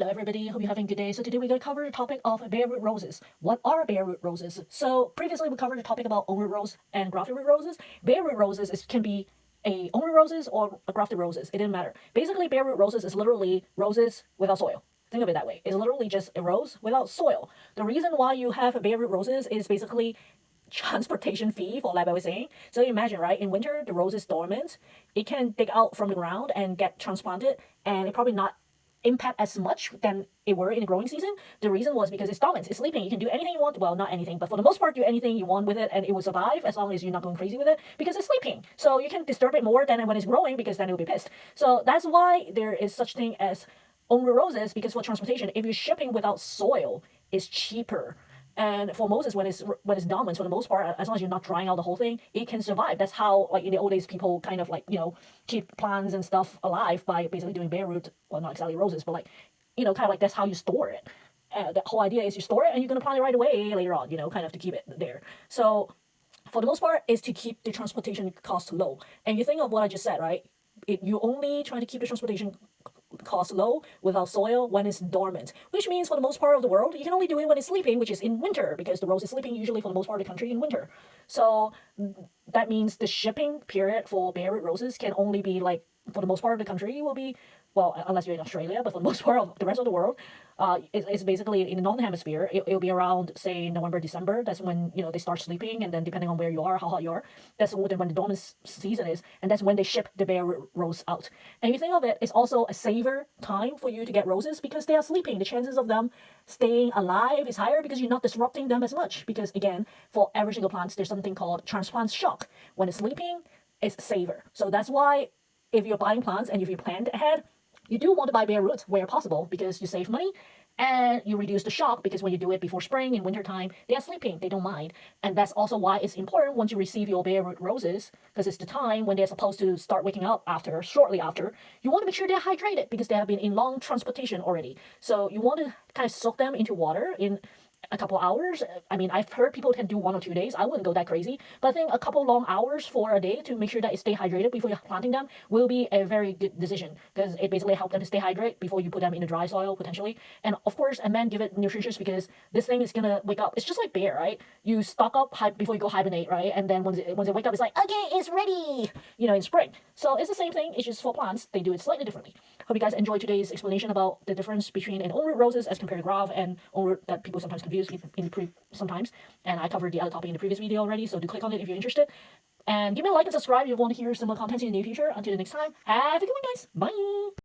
Hello everybody, hope you're having a good day. So today we're going to cover the topic of bare root roses. What are bare root roses? So previously we covered the topic about own root rose and grafted root roses. Bare root roses can be own root roses or a grafted roses. It didn't matter. Basically, bare root roses is literally roses without soil. Think of it that way. It's literally just a rose without soil. The reason why you have bare root roses is basically transportation fee, for like I was saying. So you imagine, right? In winter, the rose is dormant. It can dig out from the ground and get transplanted, and it probably not impact as much than it were in the growing season. The reason was because it's dormant, it's sleeping. You can do anything you want. Well, not anything, but for the most part, do anything you want with it, and it will survive as long as you're not going crazy with it because it's sleeping. So you can disturb it more than when it's growing because then it will be pissed. So that's why there is such thing as own roses, because for transportation, if you're shipping without soil, it's cheaper. And for Moses, when it's dormant, for the most part, as long as you're not drying out the whole thing, it can survive. That's how, like in the old days, people kind of like keep plants and stuff alive by basically doing bare root. Well, not exactly roses, but like kind of like that's how you store it. The whole idea is you store it and you're gonna plant it right away later on. Kind of to keep it there. So for the most part, is to keep the transportation cost low. And you think of what I just said, right? You only trying to keep the transportation cost low without soil when it's dormant, which means for the most part of the world you can only do it when it's sleeping, which is in winter, because the rose is sleeping usually for the most part of the country in winter. So that means the shipping period for bare root roses can only be like, for the most part of the country will be, well, unless you're in Australia, but for the most part of the rest of the world, it's basically in the northern hemisphere. It'll be around, say, November, December. That's when they start sleeping, and then depending on where you are, how hot you are, that's when the dormant season is, and that's when they ship the bare rose out. And you think of it, it's also a saver time for you to get roses because they are sleeping. The chances of them staying alive is higher because you're not disrupting them as much. Because again, for every single plant, there's something called transplant shock. When it's sleeping, it's saver. So that's why if you're buying plants and if you planned ahead, you do want to buy bare roots where possible because you save money and you reduce the shock, because when you do it before spring in winter time, they are sleeping, they don't mind. And that's also why it's important once you receive your bare root roses, because it's the time when they're supposed to start waking up shortly after. You want to make sure they're hydrated because they have been in long transportation already. So you want to kind of soak them into water in a couple hours. I mean, I've heard people can do 1 or 2 days. I wouldn't go that crazy, but I think a couple long hours for a day to make sure that it stay hydrated before you're planting them will be a very good decision, because it basically helps them to stay hydrated before you put them in the dry soil potentially. And of course, and then give it nutritious, because this thing is gonna wake up. It's just like bear, right? You stock up before you go hibernate, right? And then once it wake up, it's like, okay, it's ready, in spring. So it's the same thing. It's just for plants. They do it slightly differently. Hope you guys enjoyed today's explanation about the difference between an own root roses as compared to graft and own root that people sometimes confuse sometimes. And I covered the other topic in the previous video already, so do click on it if you're interested. And give me a like and subscribe if you want to hear similar content in the near future. Until the next time, have a good one, guys. Bye!